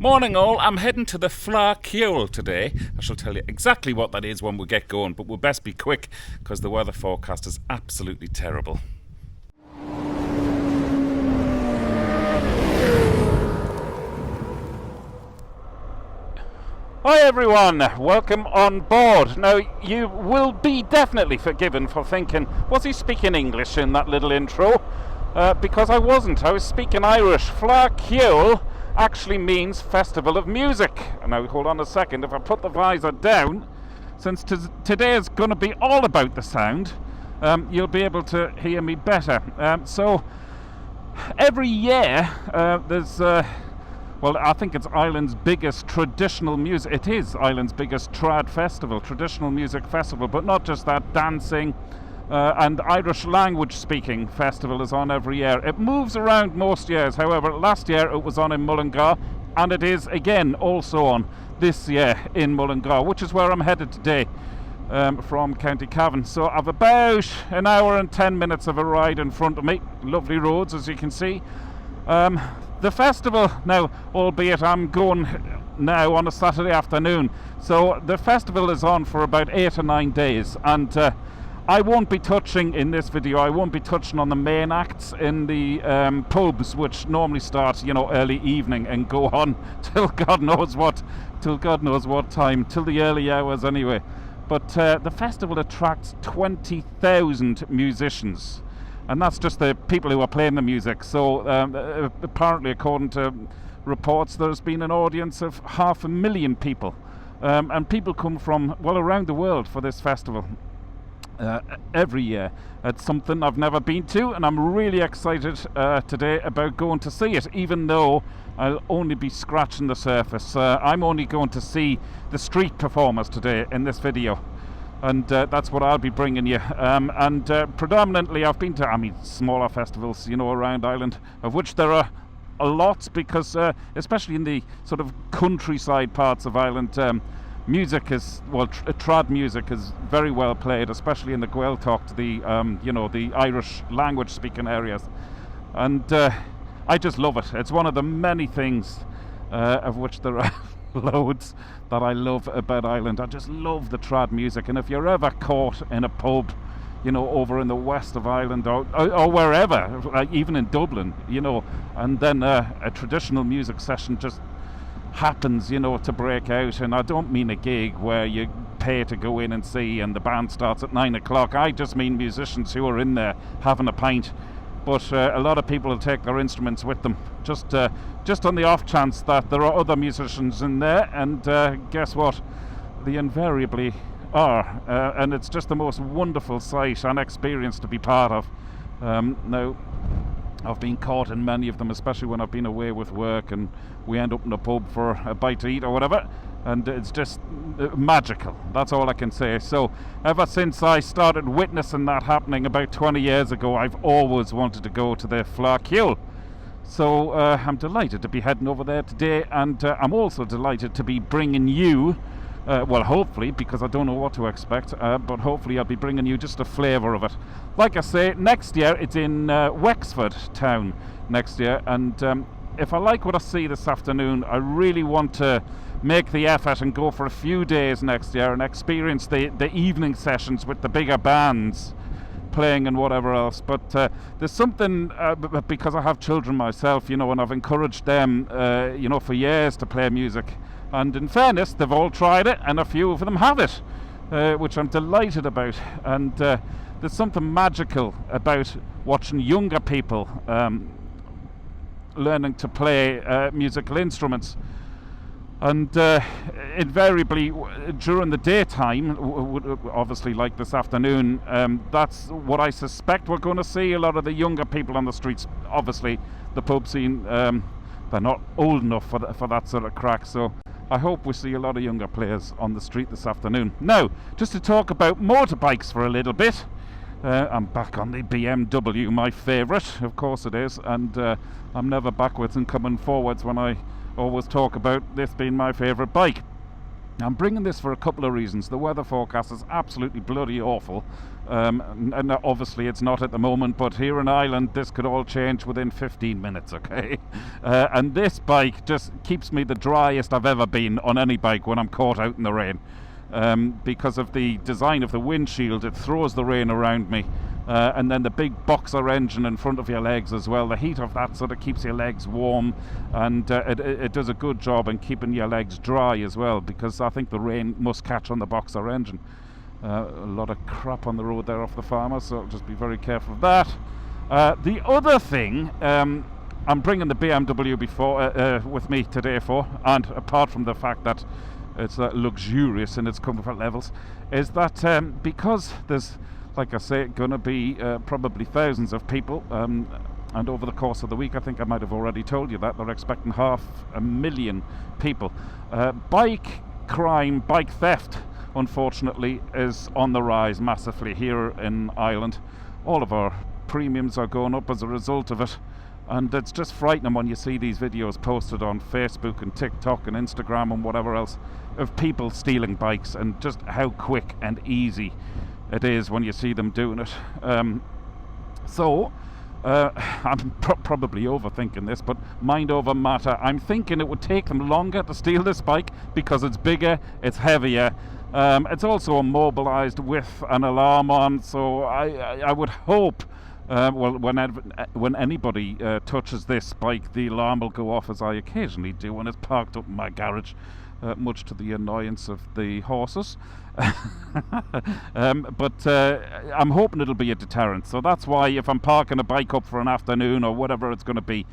Morning all, I'm heading to the Fleadh Cheoil today. I shall tell you exactly what that is when we get going, but we'll best be quick because the weather forecast is absolutely terrible. Hi everyone, welcome on board. Now you will be definitely forgiven for thinking, was he speaking English in that little intro? Because I wasn't, I was speaking Irish. Fleadh Cheoil actually means Festival of Music. Now hold on a second, if I put the visor down, since today is going to be all about the sound, you'll be able to hear me better. So every year there's well, I think it's Ireland's biggest traditional music. It is Ireland's biggest trad festival, traditional music festival, but not just that, dancing and Irish language speaking festival is on every year. It moves around most years, however, last year it was on in Mullingar, and it is again also on this year in Mullingar, which is where I'm headed today from County Cavan. So I've about an hour and 10 minutes of a ride in front of me. Lovely roads, as you can see. The festival now, albeit I'm going now on a Saturday afternoon, so the festival is on for about 8 or 9 days, and I won't be touching in this video, I won't be touching on the main acts in the pubs, which normally start, you know, early evening and go on till God knows what time, till the early hours anyway. But the festival attracts 20,000 musicians. And that's just the people who are playing the music. So apparently, according to reports, there's been an audience of 500,000 people. And people come from, well, around the world for this festival every year. It's something I've never been to, and I'm really excited today about going to see it, even though I'll only be scratching the surface. I'm only going to see the street performers today in this video. And that's what I'll be bringing you. And predominantly I've been to, smaller festivals, you know, around Ireland, of which there are a lot, because especially in the sort of countryside parts of Ireland, music is, well, trad music is very well played, especially in the Gaeltacht, the Irish language speaking areas. And I just love it. It's one of the many things of which there are loads that I love about Ireland. I just love the trad music, and if you're ever caught in a pub, you know, over in the west of Ireland or wherever, like even in Dublin, you know, and then a traditional music session just happens, you know, to break out, and I don't mean a gig where you pay to go in and see and the band starts at 9 o'clock. I just mean musicians who are in there having a pint. But a lot of people will take their instruments with them, just on the off chance that there are other musicians in there, and guess what? They invariably are, and it's just the most wonderful sight and experience to be part of. Now, I've been caught in many of them, especially when I've been away with work and we end up in a pub for a bite to eat or whatever, and it's just magical, that's all I can say. So ever since I started witnessing that happening about 20 years ago, I've always wanted to go to the Fleadh Cheoil. So I'm delighted to be heading over there today, and I'm also delighted to be bringing you, well, hopefully, because I don't know what to expect, but hopefully I'll be bringing you just a flavour of it. Like I say, next year it's in Wexford town next year, and if I like what I see this afternoon, I really want to make the effort and go for a few days next year and experience the evening sessions with the bigger bands playing and whatever else. But there's something, because I have children myself, you know, and I've encouraged them, you know, for years to play music. And in fairness, they've all tried it, and a few of them have it, which I'm delighted about. And there's something magical about watching younger people learning to play musical instruments. And invariably, during the daytime, obviously like this afternoon, that's what I suspect we're going to see. A lot of the younger people on the streets, obviously the pub scene, they're not old enough for that sort of crack. So I hope we see a lot of younger players on the street this afternoon. Now, just to talk about motorbikes for a little bit. I'm back on the BMW, my favourite, of course it is, and I'm never backwards and coming forwards when I always talk about this being my favourite bike. I'm bringing this for a couple of reasons. The weather forecast is absolutely bloody awful, And obviously it's not at the moment, but here in Ireland this could all change within 15 minutes, okay? And this bike just keeps me the driest I've ever been on any bike when I'm caught out in the rain. Because of the design of the windshield, it throws the rain around me, and then the big boxer engine in front of your legs as well. The heat of that sort of keeps your legs warm, and it does a good job in keeping your legs dry as well, because I think the rain must catch on the boxer engine. A lot of crap on the road there off the farmers, so just be very careful of that. The other thing I'm bringing the BMW with me today for, and apart from the fact that it's luxurious in its comfort levels, is that because there's, like I say, going to be probably thousands of people, and over the course of the week, I think I might have already told you that, they're expecting 500,000 people. Bike crime, bike theft, unfortunately, is on the rise massively here in Ireland. All of our premiums are going up as a result of it, and it's just frightening when you see these videos posted on Facebook and TikTok and Instagram and whatever else of people stealing bikes, and just how quick and easy it is when you see them doing it. I'm probably overthinking this, but mind over matter. I'm thinking it would take them longer to steal this bike because it's bigger, it's heavier, it's also immobilized with an alarm on, so I would hope when anybody touches this bike, the alarm will go off, as I occasionally do when it's parked up in my garage, much to the annoyance of the horses. But I'm hoping it'll be a deterrent, so that's why if I'm parking a bike up for an afternoon or whatever it's going to be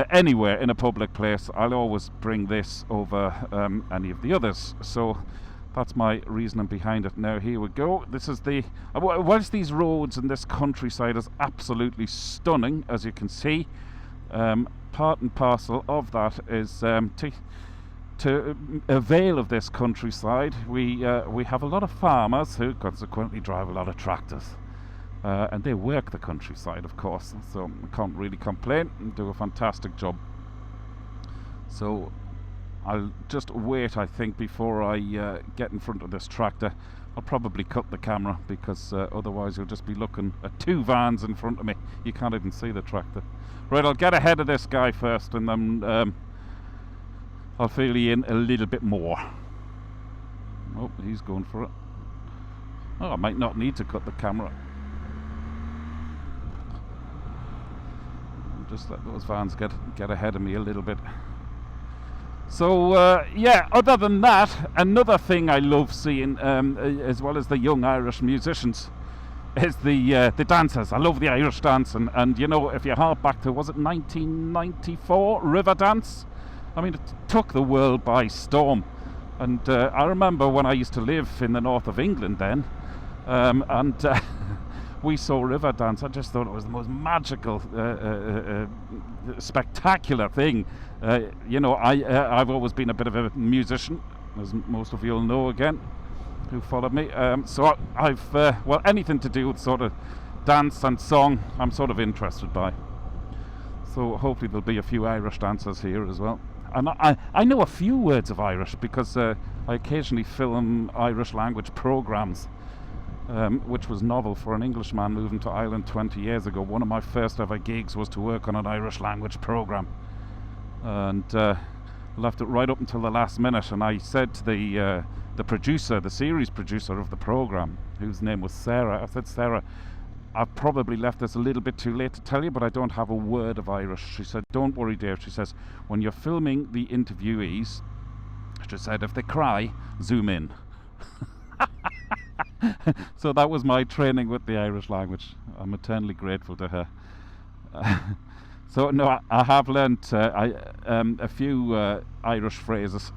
anywhere in a public place, I'll always bring this over any of the others. So that's my reasoning behind it. Now here we go. This is the whilst these roads in this countryside is absolutely stunning, as you can see, part and parcel of that is to avail of this countryside, we have a lot of farmers who consequently drive a lot of tractors, and they work the countryside, of course, so I can't really complain and do a fantastic job. So I'll just wait, I think, before I get in front of this tractor. I'll probably cut the camera, because otherwise you'll just be looking at two vans in front of me. You can't even see the tractor. Right, I'll get ahead of this guy first, and then I'll fill you in a little bit more. Oh, he's going for it. Oh, I might not need to cut the camera. Just let those vans get ahead of me a little bit. So, yeah, other than that, another thing I love seeing, as well as the young Irish musicians, is the dancers. I love the Irish dance, and you know, if you hark back to, was it 1994, Riverdance? I mean, it took the world by storm, and I remember when I used to live in the north of England then, and we saw Riverdance. I just thought it was the most magical, spectacular thing. You know, I've always been a bit of a musician, as most of you'll know again, who followed me. So I've, well, anything to do with sort of dance and song, I'm sort of interested by. So hopefully there'll be a few Irish dancers here as well. And I know a few words of Irish, because I occasionally film Irish language programs, which was novel for an Englishman moving to Ireland 20 years ago. One of my first ever gigs was to work on an Irish language program, and left it right up until the last minute. And I said to the producer, the series producer of the program, whose name was Sarah, I said, Sarah, I've probably left this a little bit too late to tell you, but I don't have a word of Irish. She said, don't worry, dear. She says, when you're filming the interviewees, she said, if they cry, zoom in. So that was my training with the Irish language. I'm eternally grateful to her. So no, I have learnt a few Irish phrases.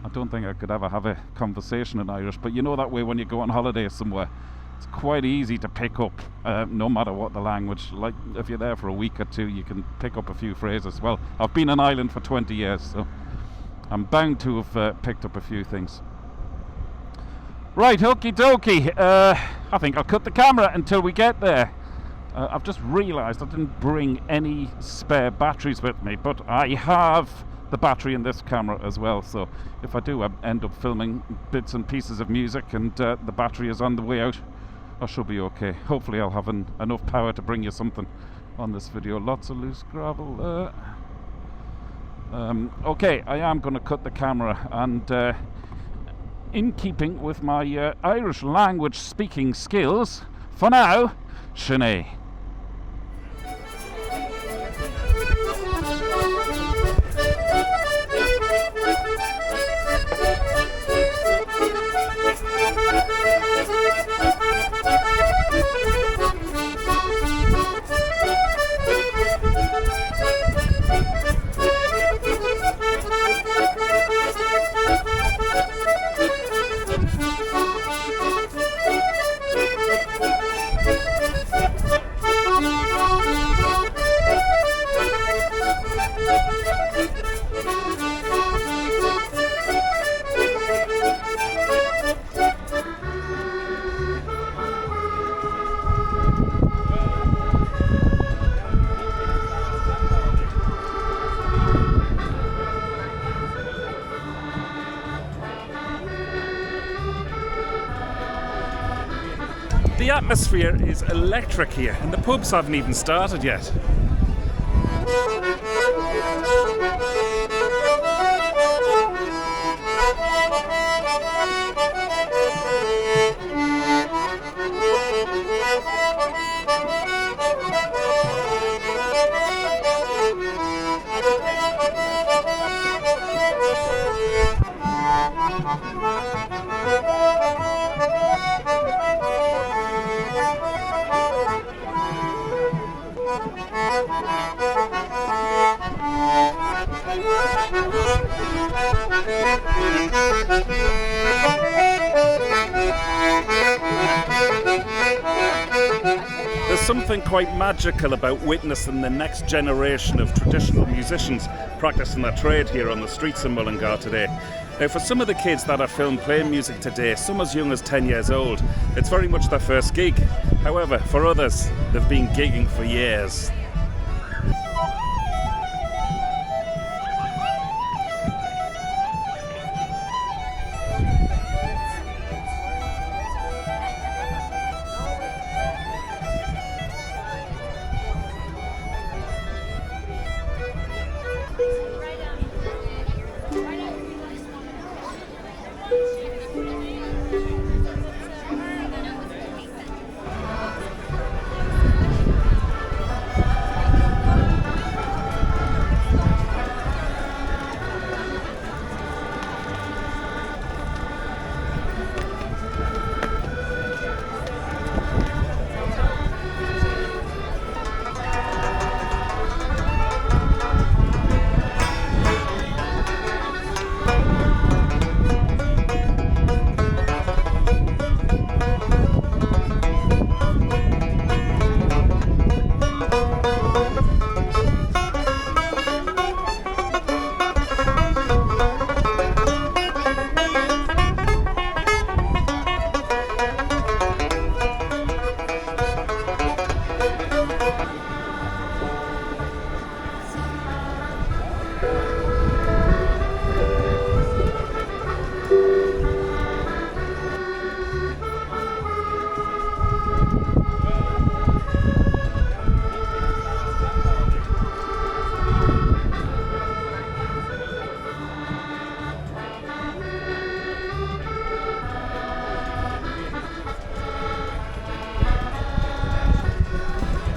I don't think I could ever have a conversation in Irish, but you know that way when you go on holiday somewhere, it's quite easy to pick up, no matter what the language. Like, if you're there for a week or two, you can pick up a few phrases. Well, I've been in Ireland for 20 years, so I'm bound to have picked up a few things. Right, okie dokie. I think I'll cut the camera until we get there. I've just realised I didn't bring any spare batteries with me, but I have the battery in this camera as well, so if I do end up filming bits and pieces of music and the battery is on the way out, I should be okay. Hopefully I'll have enough power to bring you something on this video. Lots of loose gravel there. Okay, I am going to cut the camera, and in keeping with my Irish language speaking skills, for now, Shoei. The atmosphere is electric here, and the pubs haven't even started yet. There's something quite magical about witnessing the next generation of traditional musicians practicing their trade here on the streets of Mullingar today. Now, for some of the kids that are filmed playing music today, some as young as 10 years old, it's very much their first gig. However, for others, they've been gigging for years.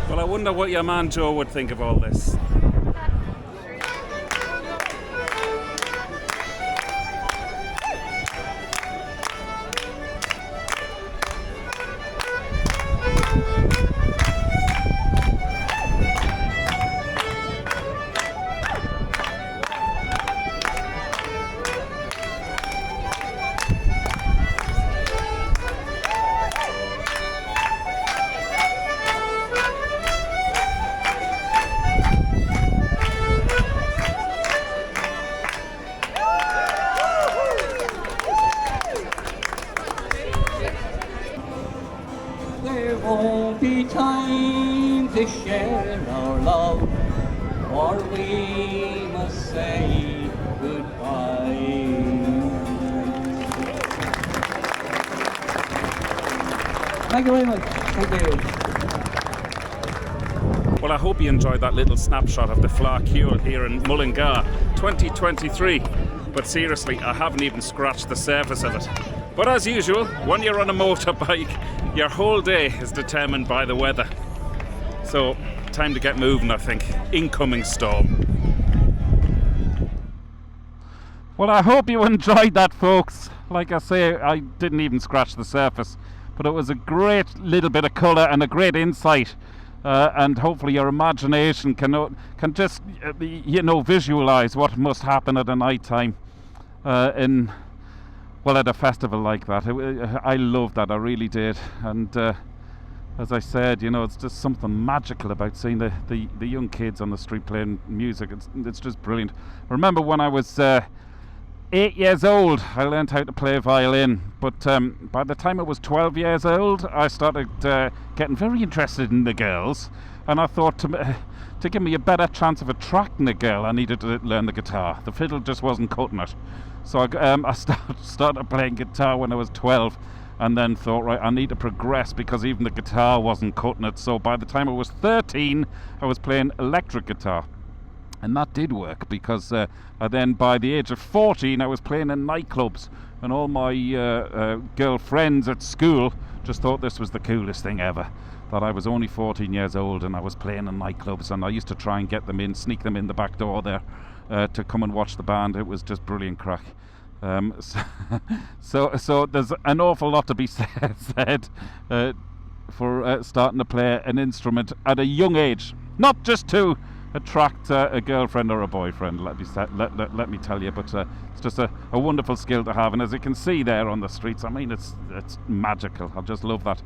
Well, I wonder what your man Joe would think of all this. There won't be time to share our love, for we must say goodbye. Thank you very much. Thank you. Well, I hope you enjoyed that little snapshot of the Fleadh Cheoil here in Mullingar 2023. But seriously, I haven't even scratched the surface of it. But as usual, when you're on a motorbike, your whole day is determined by the weather. So, time to get moving, I think. Incoming storm. Well, I hope you enjoyed that, folks. Like I say, I didn't even scratch the surface, but it was a great little bit of colour and a great insight, and hopefully your imagination can just visualise what must happen at a night time at a festival like that. I loved that, I really did, and as I said, it's just something magical about seeing the young kids on the street playing music. It's just brilliant. I remember when I was 8 years old, I learned how to play violin, but by the time I was 12 years old, I started getting very interested in the girls, and I thought to give me a better chance of attracting a girl, I needed to learn the guitar. The fiddle just wasn't cutting it. So I started playing guitar when I was 12, and then thought, right, I need to progress because even the guitar wasn't cutting it. So by the time I was 13, I was playing electric guitar. And that did work because then by the age of 14 I was playing in nightclubs, and all my girlfriends at school just thought this was the coolest thing ever, that I was only 14 years old and I was playing in nightclubs, and I used to try and get them in, sneak them in the back door there to come and watch the band. It was just brilliant crack. So there's an awful lot to be said for starting to play an instrument at a young age, not just to attract a girlfriend or a boyfriend, let me tell you, but it's just a wonderful skill to have, and as you can see there on the streets, I mean, it's magical. I just love that.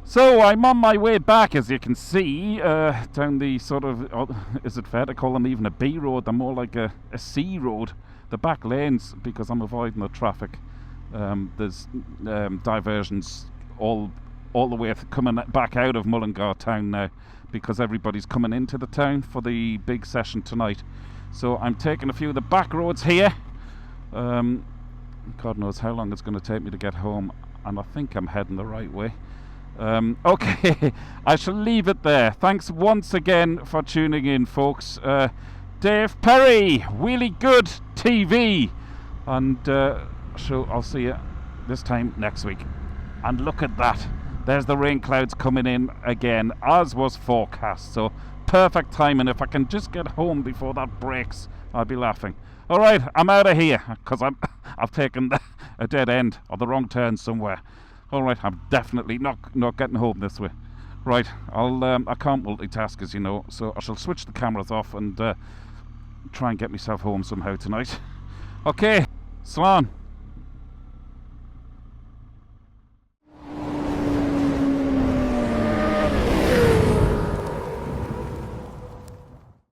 So I'm on my way back, as you can see, down the sort of, is it fair to call them even a B road? They're more like a C road, the back lanes, because I'm avoiding the traffic. There's diversions all the way coming back out of Mullingar town now, because everybody's coming into the town for the big session tonight. So I'm taking a few of the back roads here. God knows how long it's going to take me to get home, and I think I'm heading the right way. Okay, I shall leave it there. Thanks once again for tuning in, folks. Dave Perry, really good TV, and so I'll see you this time next week. And look at that. There's the rain clouds coming in again, as was forecast. So perfect timing. If I can just get home before that breaks, I'll be laughing. All right, I'm out of here because I've taken a dead end or the wrong turn somewhere. All right, I'm definitely not getting home this way. Right, I can't multitask, as you know, so I shall switch the cameras off and try and get myself home somehow tonight. Okay, Slán.